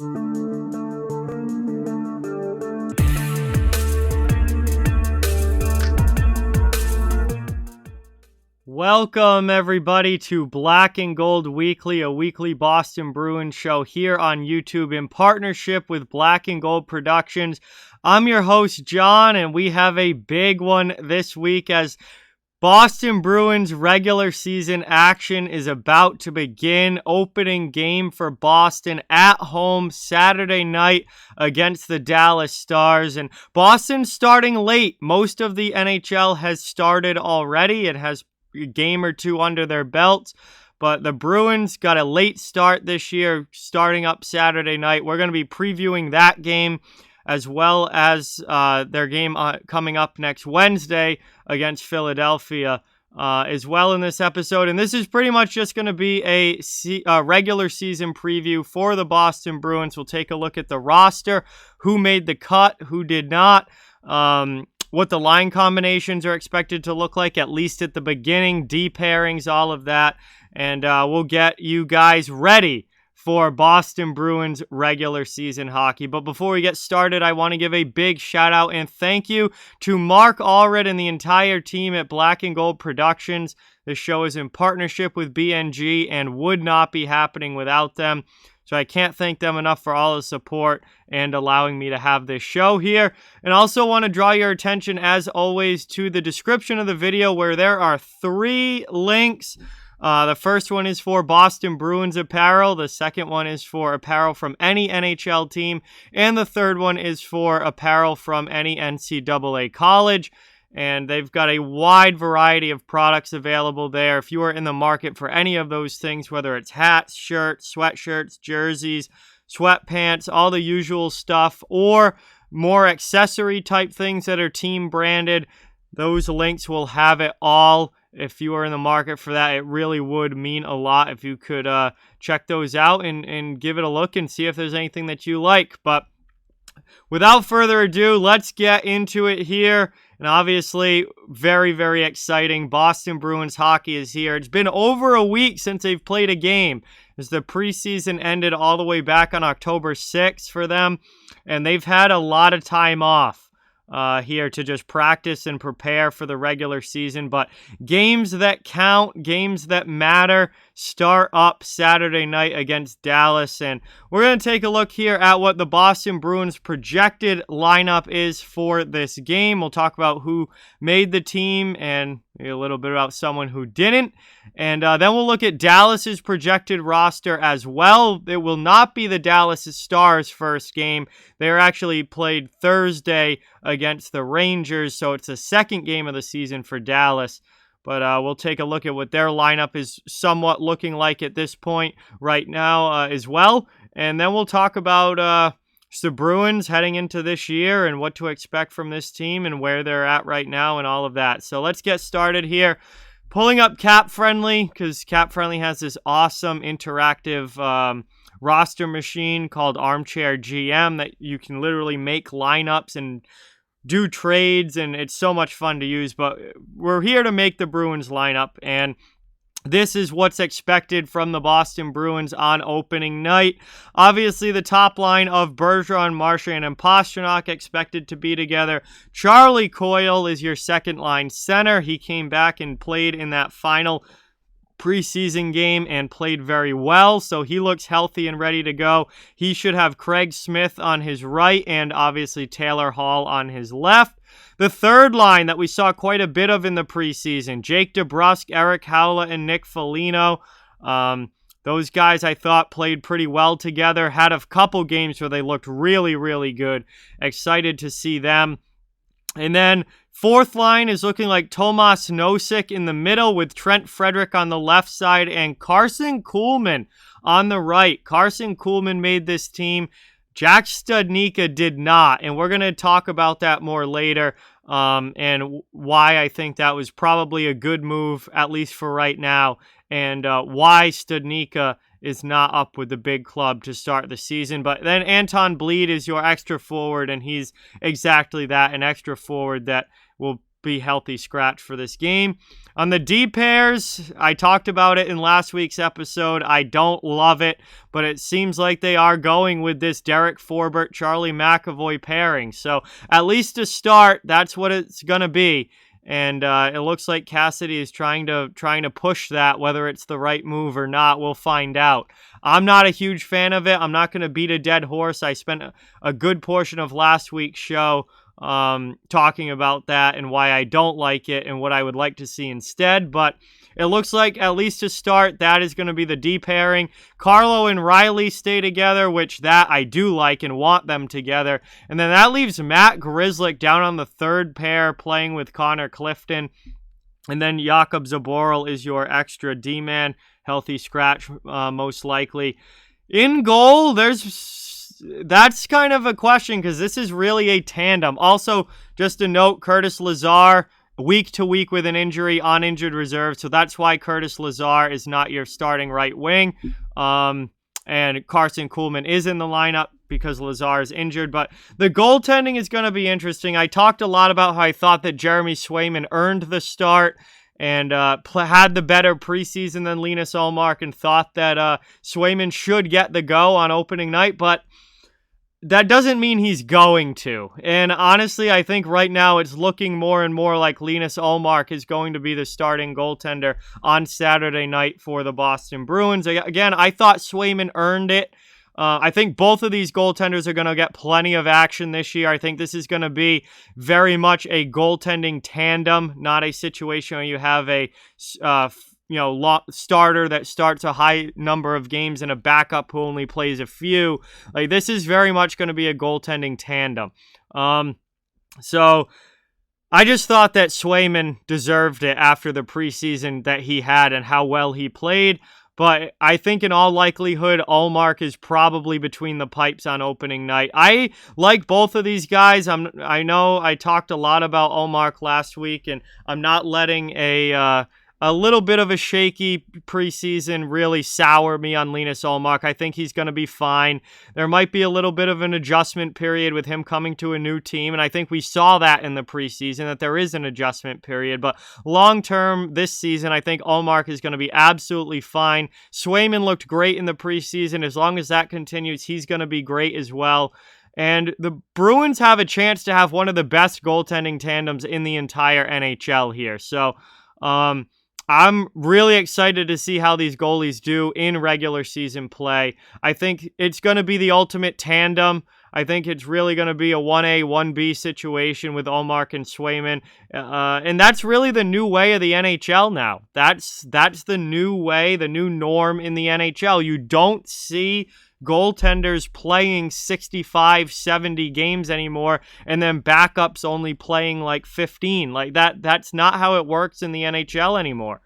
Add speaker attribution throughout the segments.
Speaker 1: Welcome, everybody, to Black and Gold Weekly, a weekly Boston Bruins show here on YouTube in partnership with Black and Gold Productions. I'm your host, John, and we have a big one this week as Boston Bruins regular season action is about to begin. Opening game for Boston at home Saturday night against the Dallas Stars. And Boston's starting late. Most of the NHL has started already. It has a game or two under their belts. But the Bruins got a late start this year, starting up Saturday night. We're going to be previewing that game as well as their game coming up next Wednesday against Philadelphia as well in this episode. And this is pretty much just going to be a regular season preview for the Boston Bruins. We'll take a look at the roster, who made the cut, who did not, what the line combinations are expected to look like, at least at the beginning, D pairings, all of that. And we'll get you guys ready for Boston Bruins regular season hockey. But before we get started, I want to give a big shout out and thank you to Mark Allred and the entire team at Black and Gold Productions. This show is in partnership with BNG and would not be happening without them. So I can't thank them enough for all the support and allowing me to have this show here. And also want to draw your attention, as always, to the description of the video where there are 3 links. The first one is for Boston Bruins apparel. The second one is for apparel from any NHL team. And the third one is for apparel from any NCAA college. And they've got a wide variety of products available there. If you are in the market for any of those things, whether it's hats, shirts, sweatshirts, jerseys, sweatpants, all the usual stuff, or more accessory type things that are team branded, those links will have it all. If you are in the market for that, it really would mean a lot if you could check those out and give it a look and see if there's anything that you like. But without further ado, let's get into it here. And obviously, very, very exciting. Boston Bruins hockey is here. It's been over a week since they've played a game, as the preseason ended all the way back on October 6th for them. And they've had a lot of time off here to just practice and prepare for the regular season. But games that count, games that matter, start up Saturday night against Dallas. And we're going to take a look here at what the Boston Bruins projected lineup is for this game. We'll talk about who made the team and maybe a little bit about someone who didn't. And then we'll look at Dallas's projected roster as well. It will not be the Dallas Stars' first game. They're actually played Thursday against the Rangers, so it's the second game of the season for Dallas. But we'll take a look at what their lineup is somewhat looking like at this point right now as well. And then we'll talk about the Bruins heading into this year and what to expect from this team and where they're at right now and all of that. So let's get started here. Pulling up Cap Friendly, because Cap Friendly has this awesome interactive roster machine called Armchair GM that you can literally make lineups and do trades, and it's so much fun to use. But we're here to make the Bruins lineup, and this is what's expected from the Boston Bruins on opening night. Obviously, the top line of Bergeron, Marchand, and Pastrnak expected to be together. Charlie Coyle is your second line center. He came back and played in that final preseason game and played very well, so he looks healthy and ready to go. He should have Craig Smith on his right and obviously Taylor Hall on his left. The third line that we saw quite a bit of in the preseason, Jake Debrusk, Eric Howla, and Nick Foligno. Those guys I thought played pretty well together, had a couple games where they looked really, really good. Excited to see them. And then fourth line is looking like Tomas Nosek in the middle with Trent Frederick on the left side and Carson Kuhlman on the right. Carson Kuhlman made this team. Jack Stanika did not, and we're going to talk about that more later and why I think that was probably a good move, at least for right now, and why Stanika is not up with the big club to start the season. But then Anton Bleed is your extra forward, and he's exactly that, an extra forward that will be healthy scratch for this game. On the D pairs, I talked about it in last week's episode. I don't love it, but it seems like they are going with this Derek Forbort, Charlie McAvoy pairing. So at least to start, that's what it's going to be. And it looks like Cassidy is trying to push that. Whether it's the right move or not, we'll find out. I'm not a huge fan of it. I'm not going to beat a dead horse. I spent a good portion of last week's show talking about that and why I don't like it and what I would like to see instead. But it looks like, at least to start, that is going to be the D pairing. Carlo and Riley stay together, which that I do like and want them together. And then that leaves Matt Grzelcyk down on the third pair playing with Connor Clifton. And then Jakub Zaboral is your extra D-man, healthy scratch most likely. In goal, that's kind of a question because this is really a tandem. Also, just a note, Curtis Lazar, week to week with an injury on injured reserve. So that's why Curtis Lazar is not your starting right wing. And Carson Kuhlman is in the lineup because Lazar is injured. But the goaltending is going to be interesting. I talked a lot about how I thought that Jeremy Swayman earned the start and had the better preseason than Linus Ullmark, and thought that Swayman should get the go on opening night. But that doesn't mean he's going to. And honestly, I think right now it's looking more and more like Linus Ullmark is going to be the starting goaltender on Saturday night for the Boston Bruins. Again, I thought Swayman earned it. I think both of these goaltenders are going to get plenty of action this year. I think this is going to be very much a goaltending tandem, not a situation where you have a starter that starts a high number of games and a backup who only plays a few. Like, this is very much going to be a goaltending tandem. So I just thought that Swayman deserved it after the preseason that he had and how well he played. But I think in all likelihood, Ullmark is probably between the pipes on opening night. I like both of these guys. I know I talked a lot about Ullmark last week, and I'm not letting a little bit of a shaky preseason really sour me on Linus Ullmark. I think he's going to be fine. There might be a little bit of an adjustment period with him coming to a new team, and I think we saw that in the preseason, that there is an adjustment period. But long-term this season, I think Ullmark is going to be absolutely fine. Swayman looked great in the preseason. As long as that continues, he's going to be great as well. And the Bruins have a chance to have one of the best goaltending tandems in the entire NHL here. So, I'm really excited to see how these goalies do in regular season play. I think it's going to be the ultimate tandem. I think it's really going to be a 1A, 1B situation with Ullmark and Swayman. And that's really the new way of the NHL now. That's the new way, the new norm in the NHL. You don't see goaltenders playing 65, 70 games anymore, and then backups only playing like 15. Like that's not how it works in the NHL anymore.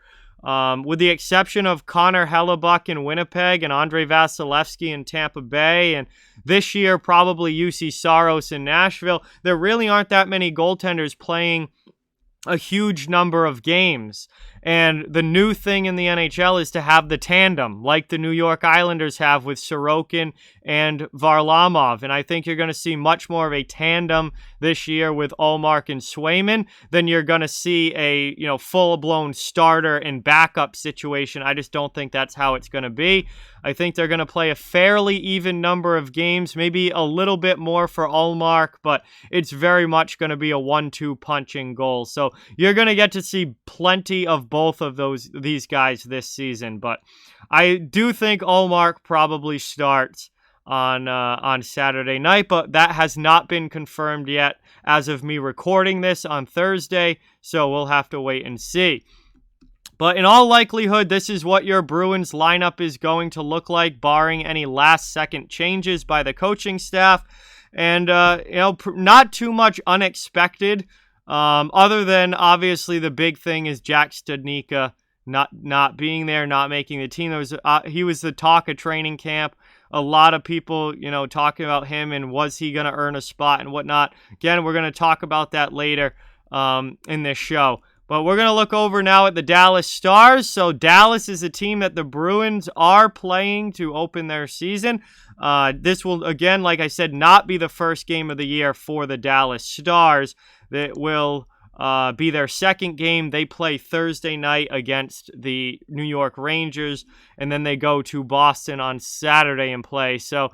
Speaker 1: With the exception of Connor Hellebuck in Winnipeg and Andrei Vasilevsky in Tampa Bay, and this year probably UC Saros in Nashville, there really aren't that many goaltenders playing a huge number of games. And the new thing in the NHL is to have the tandem, like the New York Islanders have with Sorokin and Varlamov. And I think you're going to see much more of a tandem this year with Ullmark and Swayman than you're going to see a full-blown starter and backup situation. I just don't think that's how it's going to be. I think they're going to play a fairly even number of games, maybe a little bit more for Ullmark, but it's very much going to be a 1-2 punch in goal. So you're going to get to see plenty of both of these guys this season. But I do think Ullmark probably starts on Saturday night, but that has not been confirmed yet as of me recording this on Thursday, so we'll have to wait and see. But in all likelihood, this is what your Bruins lineup is going to look like, barring any last-second changes by the coaching staff. And, not too much unexpected, other than, obviously, the big thing is Jack Stanika not being there, not making the team. He was the talk of training camp. A lot of people, talking about him and was he going to earn a spot and whatnot. Again, we're going to talk about that later in this show. But we're going to look over now at the Dallas Stars. So Dallas is a team that the Bruins are playing to open their season. This will, again, like I said, not be the first game of the year for the Dallas Stars. That will be their second game. They play Thursday night against the New York Rangers, and then they go to Boston on Saturday and play. So,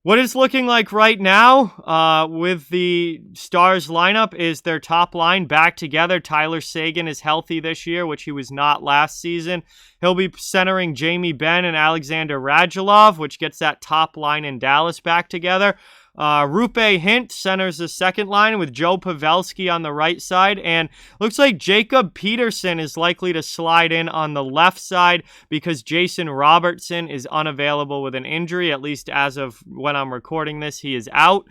Speaker 1: what it's looking like right now with the Stars lineup is their top line back together. Tyler Seguin is healthy this year, which he was not last season. He'll be centering Jamie Benn and Alexander Radulov, which gets that top line in Dallas back together. Rupe Hint centers the second line with Joe Pavelski on the right side, and looks like Jacob Peterson is likely to slide in on the left side because Jason Robertson is unavailable with an injury, at least as of when I'm recording this. He is out.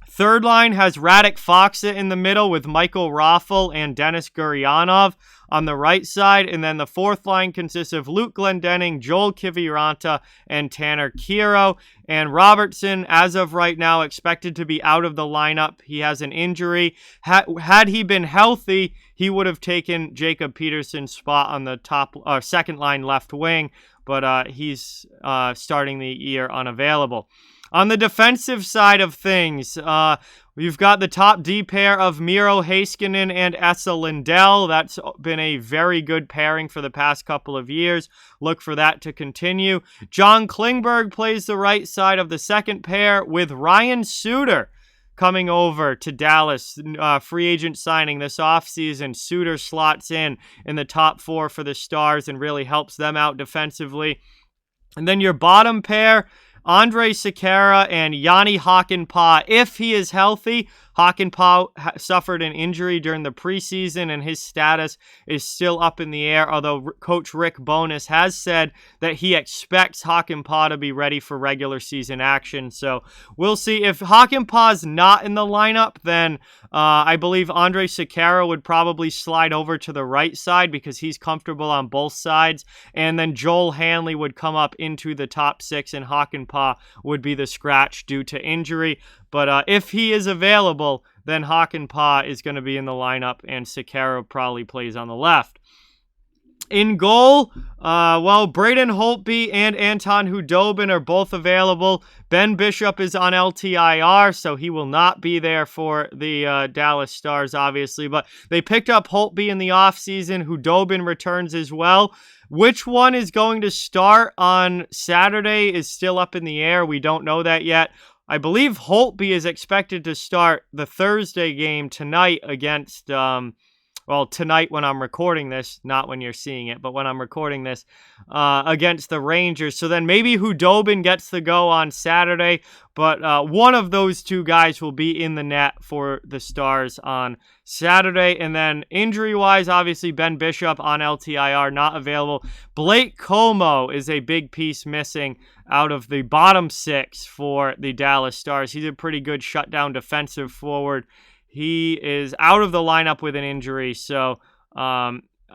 Speaker 1: Third line has Radek Faksa in the middle with Michael Raffl and Denis Gurianov on the right side. And then the fourth line consists of Luke Glendening, Joel Kiviranta, and Tanner Kero. And Robertson, as of right now, expected to be out of the lineup. He has an injury. Had he been healthy, he would have taken Jacob Peterson's spot on the second line left wing, but he's starting the year unavailable. On the defensive side of things, we've got the top D pair of Miro Heiskanen and Esa Lindell. That's been a very good pairing for the past couple of years. Look for that to continue. John Klingberg plays the right side of the second pair with Ryan Suter coming over to Dallas. Free agent signing this offseason. Suter slots in the top four for the Stars and really helps them out defensively. And then your bottom pair, Andre Sekera and Yanni Hakanpää. If he is healthy, Hakanpää suffered an injury during the preseason, and his status is still up in the air, although Coach Rick Bowness has said that he expects Hakanpää to be ready for regular season action. So we'll see. If Hakanpää is not in the lineup, then I believe Andre Sekera would probably slide over to the right side because he's comfortable on both sides, and then Joel Hanley would come up into the top six, and Hakanpää would be the scratch due to injury. But if he is available, then Hakanpää is going to be in the lineup, and Sekera probably plays on the left. In goal, Braden Holtby and Anton Hudobin are both available. Ben Bishop is on LTIR, so he will not be there for the Dallas Stars, obviously. But they picked up Holtby in the offseason. Hudobin returns as well. Which one is going to start on Saturday is still up in the air. We don't know that yet. I believe Holtby is expected to start the Thursday game tonight against, tonight when I'm recording this, not when you're seeing it, but when I'm recording this, against the Rangers. So then maybe Hudobin gets the go on Saturday, but one of those two guys will be in the net for the Stars on Saturday. And then injury-wise, obviously Ben Bishop on LTIR, not available. Blake Como is a big piece missing out of the bottom six for the Dallas Stars. He's a pretty good shutdown defensive forward. He is out of the lineup with an injury, so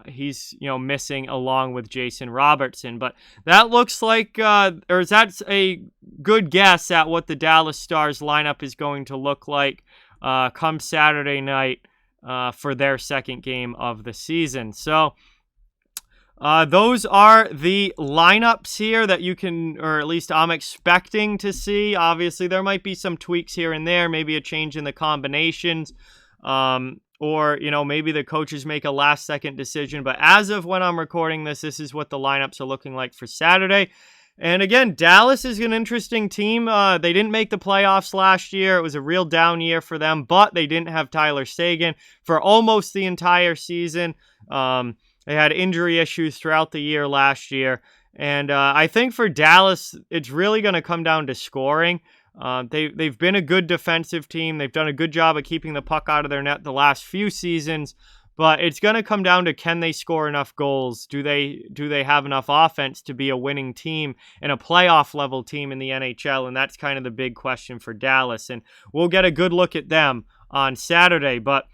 Speaker 1: he's missing along with Jason Robertson. But that looks like, that's a good guess at what the Dallas Stars lineup is going to look like come Saturday night for their second game of the season. So those are the lineups here that you can, or at least I'm expecting to see. Obviously, there might be some tweaks here and there, maybe a change in the combinations, or, maybe the coaches make a last-second decision. But as of when I'm recording this, this is what the lineups are looking like for Saturday. And again, Dallas is an interesting team. They didn't make the playoffs last year. It was a real down year for them, but they didn't have Tyler Seguin for almost the entire season. They had injury issues throughout the year last year. And I think for Dallas, it's really going to come down to scoring. They've been a good defensive team. They've done a good job of keeping the puck out of their net the last few seasons. But it's going to come down to, can they score enough goals? Do they have enough offense to be a winning team and a playoff level team in the NHL? And that's kind of the big question for Dallas. And we'll get a good look at them on Saturday. But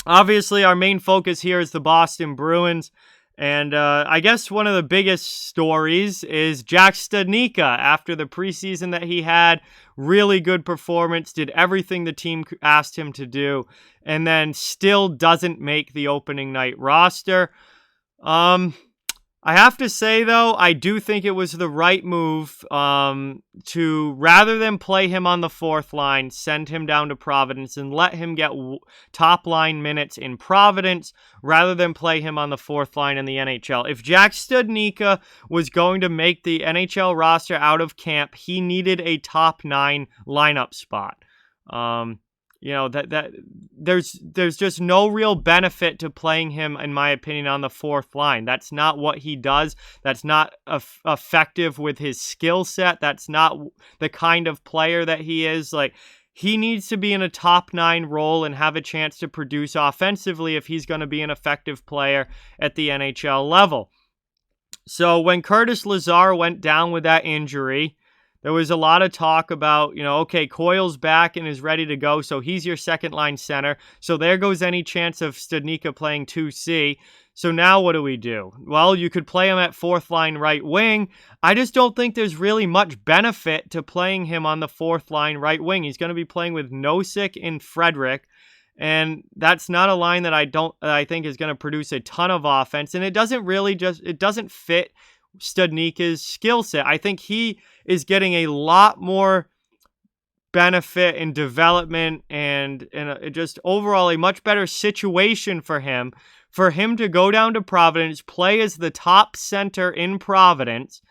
Speaker 1: obviously, our main focus here is the Boston Bruins. And I guess one of the biggest stories is Jack Stanika. After the preseason that he had, really good performance, did everything the team asked him to do, and then still doesn't make the opening night roster. I I have to say, though, I do think it was the right move to, rather than play him on the fourth line, send him down to Providence and let him get top line minutes in Providence rather than play him on the fourth line in the NHL. If Jack Stanika was going to make the NHL roster out of camp, he needed a top 9 lineup spot. That there's just no real benefit to playing him, in my opinion, on the fourth line. That's not what he does. That's not effective with his skill set. That's not the kind of player that he is. Like, he needs to be in a top 9 role and have a chance to produce offensively if he's going to be an effective player at the NHL level. So when Curtis Lazar went down with that injury, there was a lot of talk about, okay, Coyle's back and is ready to go, so he's your second-line center. So there goes any chance of Stanika playing 2C. So now what do we do? Well, you could play him at fourth-line right wing. I just don't think there's really much benefit to playing him on the fourth-line right wing. He's going to be playing with Nosek and Frederic, and that's not a line that I think is going to produce a ton of offense, and it doesn't fit Stanika's skill set. I think he is getting a lot more benefit and development and just overall a much better situation for him to go down to Providence, play as the top center in Providence,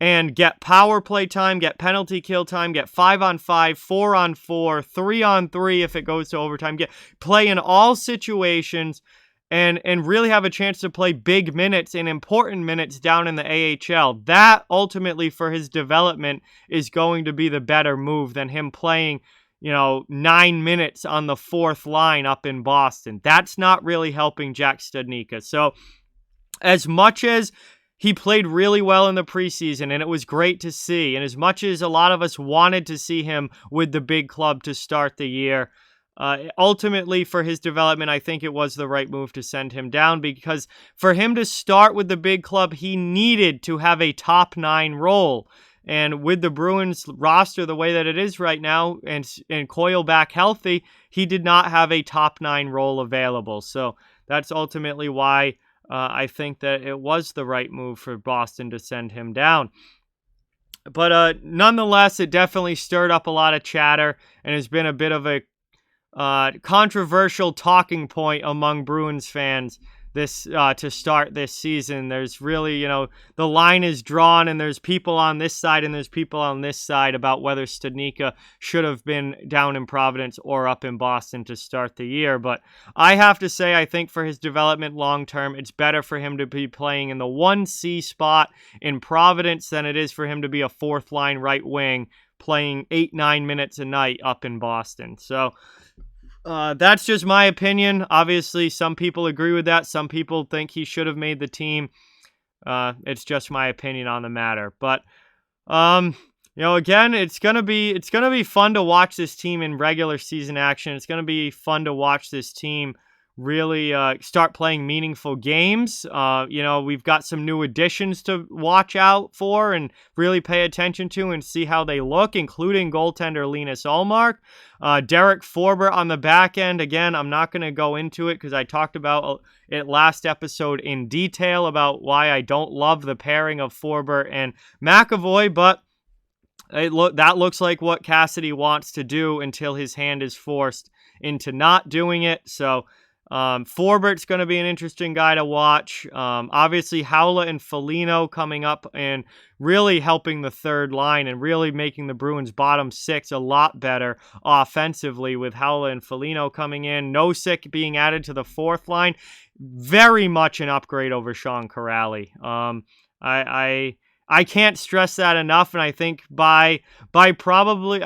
Speaker 1: and get power play time, get penalty kill time, get 5-on-5, 4-on-4, 3-on-3 if it goes to overtime, play in all situations, and really have a chance to play big minutes and important minutes down in the AHL. That ultimately for his development is going to be the better move than him playing, 9 minutes on the fourth line up in Boston. That's not really helping Jack Stanika. So as much as he played really well in the preseason, and it was great to see, and as much as a lot of us wanted to see him with the big club to start the year, ultimately, for his development, I think it was the right move to send him down, because for him to start with the big club, he needed to have a top 9 role. And with the Bruins roster the way that it is right now, and Coyle back healthy, he did not have a top 9 role available. So that's ultimately why I think that it was the right move for Boston to send him down. But nonetheless, it definitely stirred up a lot of chatter and has been a bit of a controversial talking point among Bruins fans to start this season. There's really, the line is drawn, and there's people on this side and there's people on this side about whether Stanika should have been down in Providence or up in Boston to start the year. But I have to say, I think for his development long term, it's better for him to be playing in the 1C spot in Providence than it is for him to be a fourth line right wing playing 8-9 minutes a night up in Boston. So that's just my opinion. Obviously, some people agree with that. Some people think he should have made the team. It's just my opinion on the matter. But again, it's gonna be fun to watch this team in regular season action. It's gonna be fun to watch this team really start playing meaningful games. We've got some new additions to watch out for and really pay attention to and see how they look, including goaltender Linus Ullmark. Derek Forbort on the back end. Again, I'm not going to go into it because I talked about it last episode in detail about why I don't love the pairing of Forbort and McAvoy, but that looks like what Cassidy wants to do until his hand is forced into not doing it. So Forbort's going to be an interesting guy to watch. Obviously, Haula and Foligno coming up and really helping the third line and really making the Bruins' bottom 6 a lot better offensively with Haula and Foligno coming in. Nosek being added to the fourth line. Very much an upgrade over Sean Kuraly. I can't stress that enough, and I think by probably,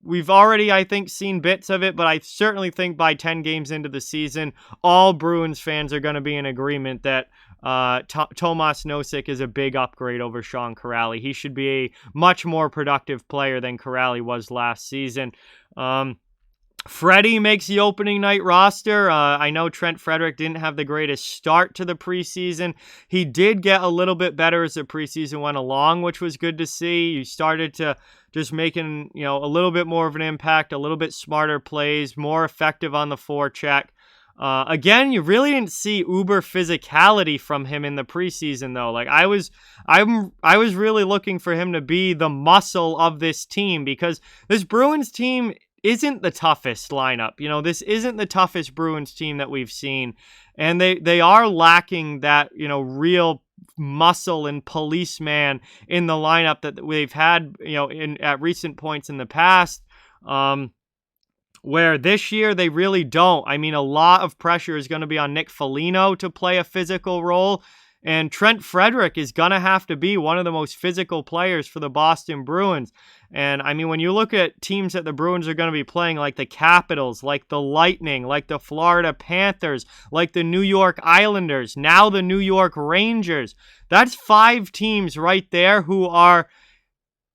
Speaker 1: we've already, I think, seen bits of it, but I certainly think by 10 games into the season, all Bruins fans are going to be in agreement that Tomas Nosek is a big upgrade over Sean Kuraly. He should be a much more productive player than Kuraly was last season. Freddie makes the opening night roster. I know Trent Frederic didn't have the greatest start to the preseason. He did get a little bit better as the preseason went along, which was good to see. He started to just making, a little bit more of an impact, a little bit smarter plays, more effective on the forecheck. Again, you really didn't see uber physicality from him in the preseason, though. Like I was really looking for him to be the muscle of this team, because this Bruins team isn't the toughest lineup. You know, this isn't the toughest Bruins team that we've seen, and they are lacking that, you know, real muscle and policeman in the lineup that we've had, you know, at recent points in the past. Where this year they really don't. I mean, a lot of pressure is going to be on Nick Foligno to play a physical role, and Trent Frederick is going to have to be one of the most physical players for the Boston Bruins. And I mean, when you look at teams that the Bruins are going to be playing, like the Capitals, like the Lightning, like the Florida Panthers, like the New York Islanders, now the New York Rangers, that's 5 teams right there who are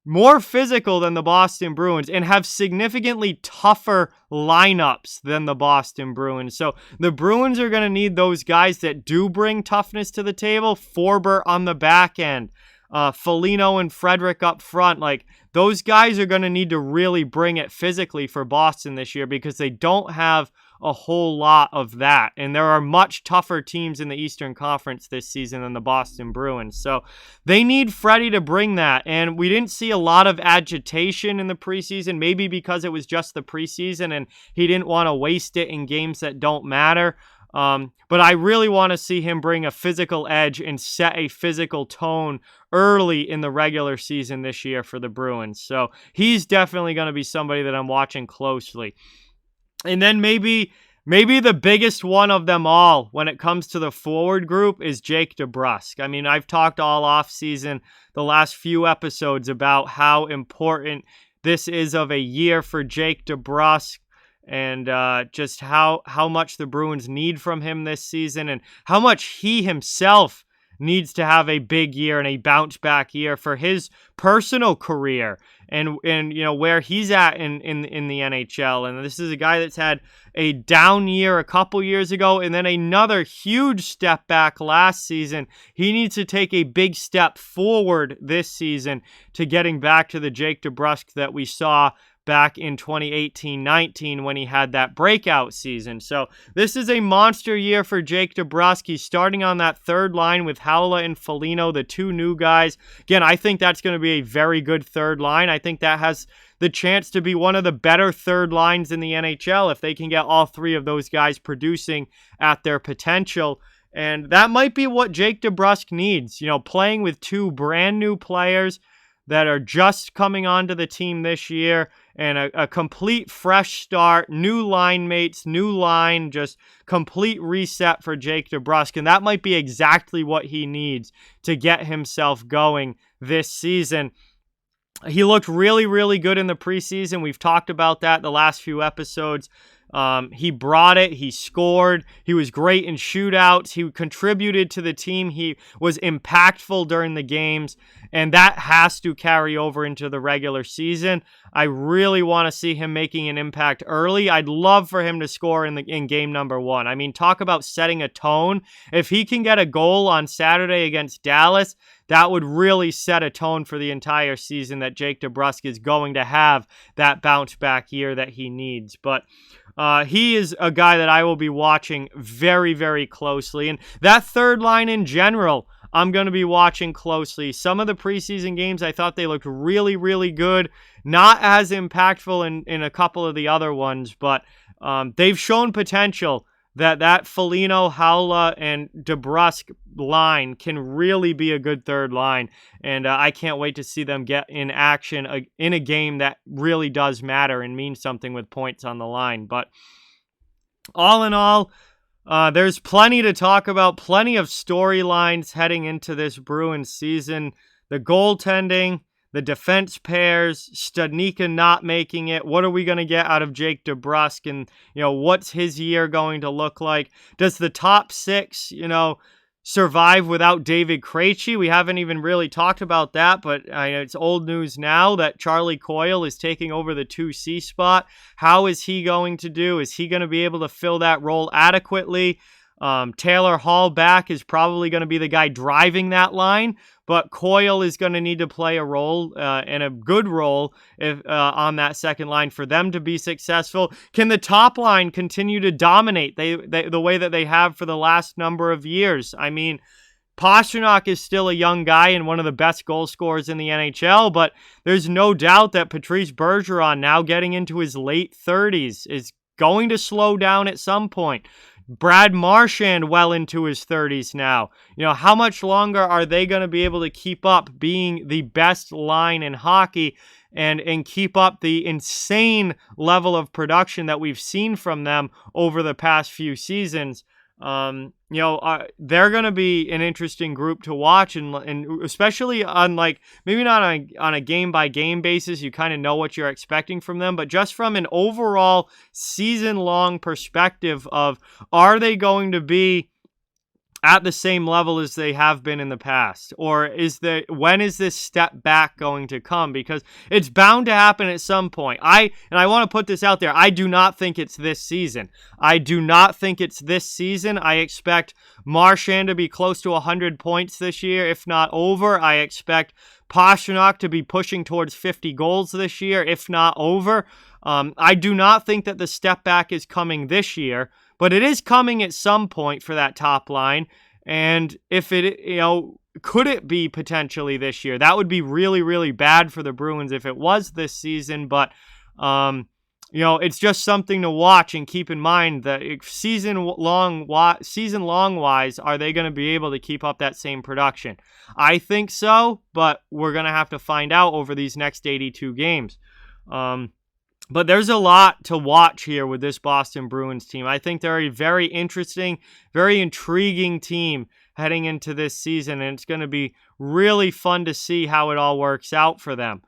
Speaker 1: more physical than the Boston Bruins and have significantly tougher lineups than the Boston Bruins. So the Bruins are going to need those guys that do bring toughness to the table. Forbort on the back end, Foligno and Frederick up front. Like, those guys are going to need to really bring it physically for Boston this year, because they don't have a whole lot of that. And there are much tougher teams in the Eastern Conference this season than the Boston Bruins. So they need Freddie to bring that. And we didn't see a lot of agitation in the preseason, maybe because it was just the preseason and he didn't want to waste it in games that don't matter. But I really want to see him bring a physical edge and set a physical tone early in the regular season this year for the Bruins. So he's definitely going to be somebody that I'm watching closely. And then maybe the biggest one of them all when it comes to the forward group is Jake Debrusk. I mean, I've talked all offseason, the last few episodes, about how important this is of a year for Jake Debrusk, and just how much the Bruins need from him this season, and how much he himself needs to have a big year and a bounce back year for his personal career and you know, where he's at in the NHL. And this is a guy that's had a down year a couple years ago and then another huge step back last season. He needs to take a big step forward this season to getting back to the Jake Debrusk that we saw back in 2018-19 when he had that breakout season. So this is a monster year for Jake Debrusk. He's starting on that third line with Haula and Foligno, the 2 new guys. Again, I think that's going to be a very good third line. I think that has the chance to be one of the better third lines in the NHL if they can get all 3 of those guys producing at their potential. And that might be what Jake Debrusk needs, you know, playing with 2 brand new players that are just coming onto the team this year, and a complete fresh start, new line mates, new line, just complete reset for Jake Debrusk. And that might be exactly what he needs to get himself going this season. He looked really, really good in the preseason. We've talked about that the last few episodes. He brought it. He scored. He was great in shootouts. He contributed to the team. He was impactful during the games, and that has to carry over into the regular season. I really want to see him making an impact early. I'd love for him to score in game number 1. I mean, talk about setting a tone. If he can get a goal on Saturday against Dallas, that would really set a tone for the entire season that Jake Debrusk is going to have that bounce back year that he needs. But he is a guy that I will be watching very, very closely. And that third line in general, I'm going to be watching closely. Some of the preseason games, I thought they looked really, really good. Not as impactful in a couple of the other ones, but they've shown potential that Foligno, Haula, and Debrusk line can really be a good third line. And I can't wait to see them get in action in a game that really does matter and mean something with points on the line. But all in all, there's plenty to talk about, plenty of storylines heading into this Bruins season. The goaltending, the defense pairs, Stanika not making it. What are we going to get out of Jake Debrusk? And, you know, what's his year going to look like? Does the top 6, you know, survive without David Krejci? We haven't even really talked about that, but it's old news now that Charlie Coyle is taking over the 2C spot. How is he going to do? Is he going to be able to fill that role adequately? Taylor Hall back is probably going to be the guy driving that line, but Coyle is going to need to play a role and a good role on that second line for them to be successful. Can the top line continue to dominate the way that they have for the last number of years? I mean, Pastrnak is still a young guy and one of the best goal scorers in the NHL, but there's no doubt that Patrice Bergeron, now getting into his late 30s, is going to slow down at some point. Brad Marchand well into his 30s now. How much longer are they going to be able to keep up being the best line in hockey and keep up the insane level of production that we've seen from them over the past few seasons? They're going to be an interesting group to watch, and especially on maybe not on a game-by-game basis, you kind of know what you're expecting from them, but just from an overall season-long perspective of, are they going to be at the same level as they have been in the past? Or when is this step back going to come? Because it's bound to happen at some point. I want to put this out there. I do not think it's this season. I expect Marchand to be close to 100 points this year, if not over. I expect Pastrnak to be pushing towards 50 goals this year, if not over. I do not think that the step back is coming this year, but it is coming at some point for that top line. And if could it be potentially this year? That would be really, really bad for the Bruins if it was this season. But, it's just something to watch and keep in mind that season long wise, are they going to be able to keep up that same production? I think so, but we're going to have to find out over these next 82 games. But there's a lot to watch here with this Boston Bruins team. I think they're a very interesting, very intriguing team heading into this season, and it's going to be really fun to see how it all works out for them.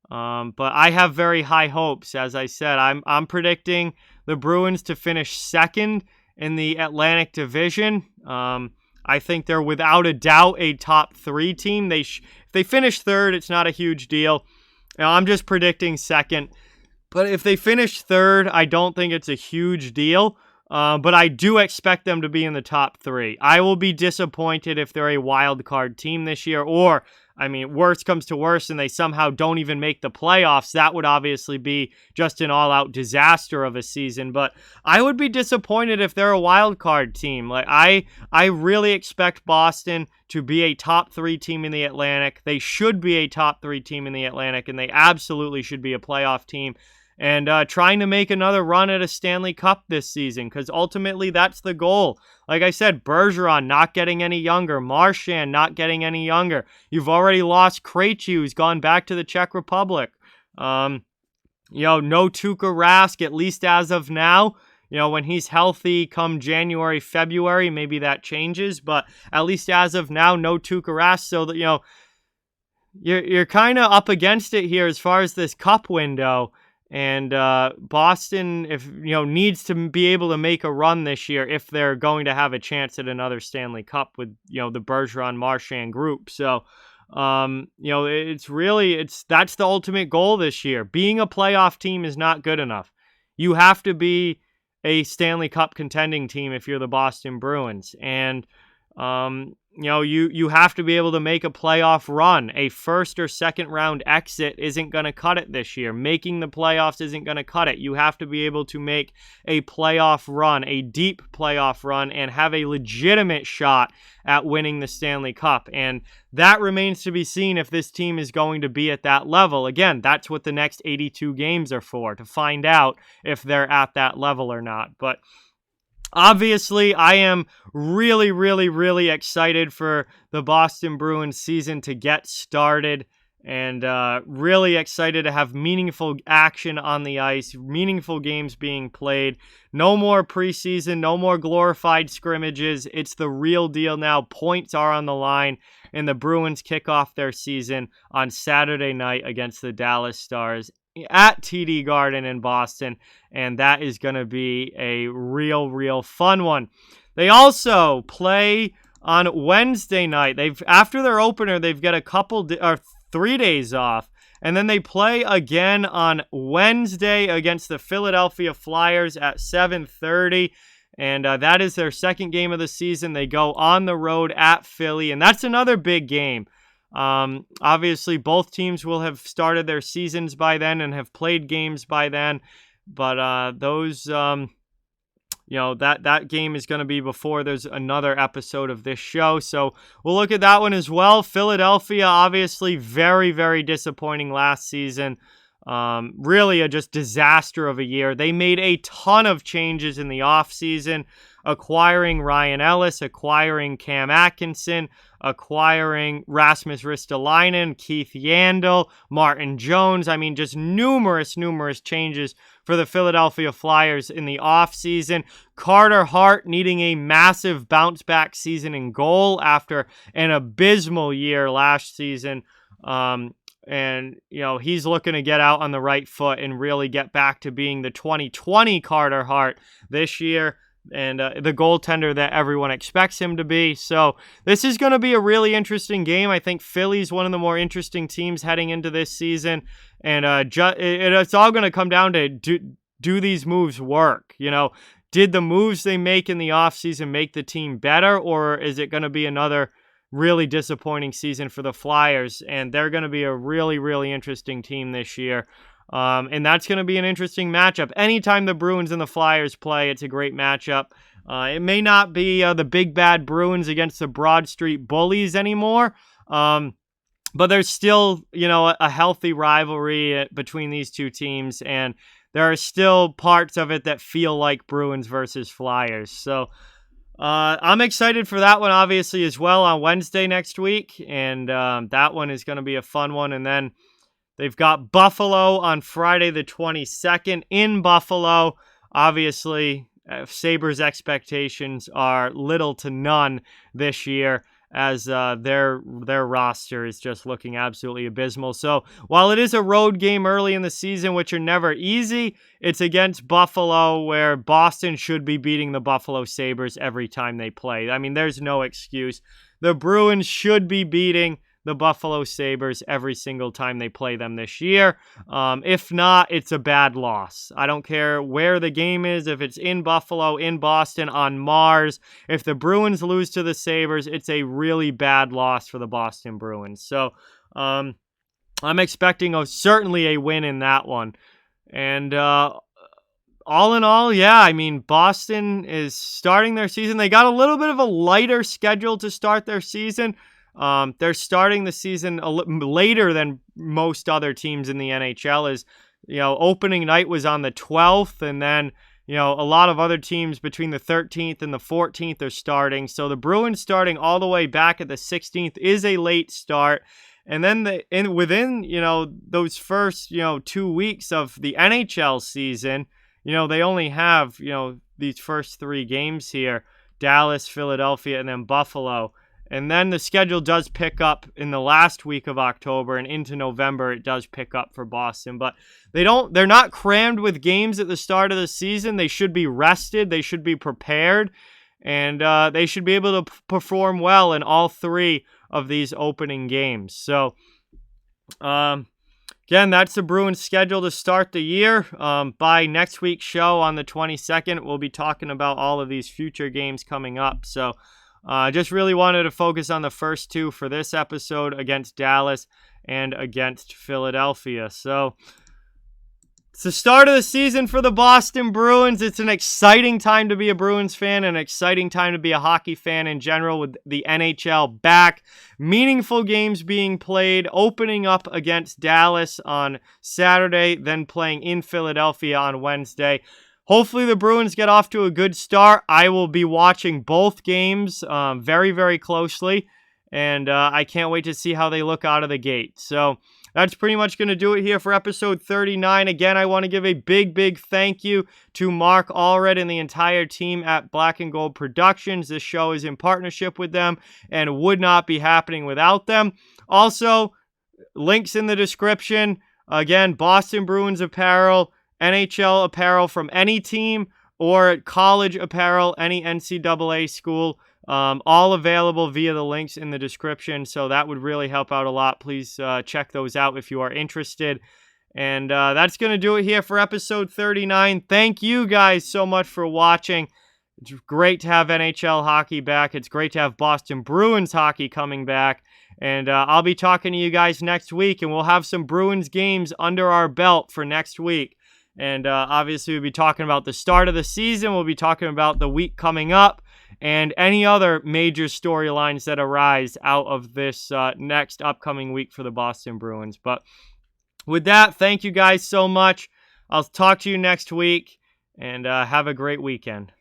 Speaker 1: But I have very high hopes. As I said, I'm predicting the Bruins to finish second in the Atlantic Division. I think they're without a doubt a top 3 team. If they finish third, it's not a huge deal. I'm just predicting second. But if they finish third, I don't think it's a huge deal. But I do expect them to be in the top 3. I will be disappointed if they're a wild card team this year, or, worst comes to worst and they somehow don't even make the playoffs. That would obviously be just an all-out disaster of a season. But I would be disappointed if they're a wild card team. I really expect Boston to be a top 3 team in the Atlantic. They should be a top 3 team in the Atlantic, and they absolutely should be a playoff team. And trying to make another run at a Stanley Cup this season, because ultimately that's the goal. Like I said, Bergeron not getting any younger, Marchand not getting any younger. You've already lost Krejci, who's gone back to the Czech Republic. No Tuukka Rask, at least as of now. When he's healthy come January, February, maybe that changes, but at least as of now, no Tuukka Rask, so that, you're kind of up against it here as far as this Cup window. And Boston, needs to be able to make a run this year if they're going to have a chance at another Stanley Cup with, the Bergeron-Marchand group. So, that's the ultimate goal this year. Being a playoff team is not good enough. You have to be a Stanley Cup contending team if you're the Boston Bruins. And, you have to be able to make a playoff run. A first or second round exit isn't going to cut it this year. Making the playoffs isn't going to cut it. You have to be able to make a playoff run, a deep playoff run, and have a legitimate shot at winning the Stanley Cup. And that remains to be seen if this team is going to be at that level. Again, that's what the next 82 games are for, to find out if they're at that level or not. But obviously, I am really, really, really excited for the Boston Bruins season to get started, and really excited to have meaningful action on the ice, meaningful games being played. No more preseason, no more glorified scrimmages. It's the real deal now. Points are on the line, and the Bruins kick off their season on Saturday night against the Dallas Stars at TD Garden in Boston, and that is going to be a real, real fun one. They also play on Wednesday night. After their opener, they've got 3 days off, and then they play again on Wednesday against the Philadelphia Flyers at 7:30. And that is their second game of the season. They go on the road at Philly, and that's another big game. Obviously, both teams will have started their seasons by then and have played games by then. But that game is going to be before there's another episode of this show. So we'll look at that one as well. Philadelphia, obviously, very, very disappointing last season. Really a just disaster of a year. They made a ton of changes in the offseason, acquiring Ryan Ellis, acquiring Cam Atkinson, acquiring Rasmus Ristolainen, Keith Yandel, Martin Jones. I mean, just numerous changes for the Philadelphia Flyers in the offseason. Carter Hart needing a massive bounce-back season in goal after an abysmal year last season. And, he's looking to get out on the right foot and really get back to being the 2020 Carter Hart this year and the goaltender that everyone expects him to be. So this is going to be a really interesting game. I think Philly's one of the more interesting teams heading into this season. And it's all going to come down to do these moves work? Did the moves they make in the offseason make the team better, or is it going to be another really disappointing season for the Flyers? And they're going to be a really, really interesting team this year. And that's going to be an interesting matchup. Anytime the Bruins and the Flyers play, it's a great matchup. It may not be the big bad Bruins against the Broad Street Bullies anymore, but there's still, a healthy rivalry between these two teams, and there are still parts of it that feel like Bruins versus Flyers. So I'm excited for that one, obviously, as well, on Wednesday next week, and that one is going to be a fun one. And then they've got Buffalo on Friday the 22nd in Buffalo. Obviously, Sabres' expectations are little to none this year, as their roster is just looking absolutely abysmal. So while it is a road game early in the season, which are never easy, it's against Buffalo, where Boston should be beating the Buffalo Sabres every time they play. I mean, there's no excuse. The Bruins should be beating the Buffalo Sabres every single time they play them this year. If not, it's a bad loss. I don't care where the game is, if it's in Buffalo, in Boston, on Mars. If the Bruins lose to the Sabres, it's a really bad loss for the Boston Bruins. So I'm expecting certainly a win in that one. And all in all, yeah, I mean, Boston is starting their season. They got a little bit of a lighter schedule to start their season. They're starting the season later than most other teams in the NHL. Opening night was on the 12th, and then, a lot of other teams between the 13th and the 14th are starting. So the Bruins starting all the way back at the 16th is a late start. And then within, those first, 2 weeks of the NHL season, they only have, these first 3 games here: Dallas, Philadelphia, and then Buffalo. And then the schedule does pick up in the last week of October, and into November it does pick up for Boston. But they're not crammed with games at the start of the season. They should be rested. They should be prepared. And they should be able to perform well in all 3 of these opening games. So, again, that's the Bruins schedule to start the year. By next week's show on the 22nd, we'll be talking about all of these future games coming up. So, just really wanted to focus on the first 2 for this episode, against Dallas and against Philadelphia. So it's the start of the season for the Boston Bruins. It's an exciting time to be a Bruins fan, an exciting time to be a hockey fan in general, with the NHL back. Meaningful games being played, opening up against Dallas on Saturday, then playing in Philadelphia on Wednesday. Hopefully the Bruins get off to a good start. I will be watching both games very, very closely, and I can't wait to see how they look out of the gate. So that's pretty much going to do it here for episode 39. Again, I want to give a big thank you to Mark Allred and the entire team at Black and Gold Productions. This show is in partnership with them and would not be happening without them. Also, links in the description. Again, Boston Bruins apparel, NHL apparel from any team, or college apparel, any NCAA school, all available via the links in the description. So that would really help out a lot. Please check those out if you are interested. And that's going to do it here for episode 39. Thank you guys so much for watching. It's great to have NHL hockey back. It's great to have Boston Bruins hockey coming back. And I'll be talking to you guys next week, and we'll have some Bruins games under our belt for next week. And obviously, we'll be talking about the start of the season. We'll be talking about the week coming up and any other major storylines that arise out of this next upcoming week for the Boston Bruins. But with that, thank you guys so much. I'll talk to you next week, and have a great weekend.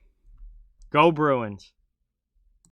Speaker 1: Go Bruins.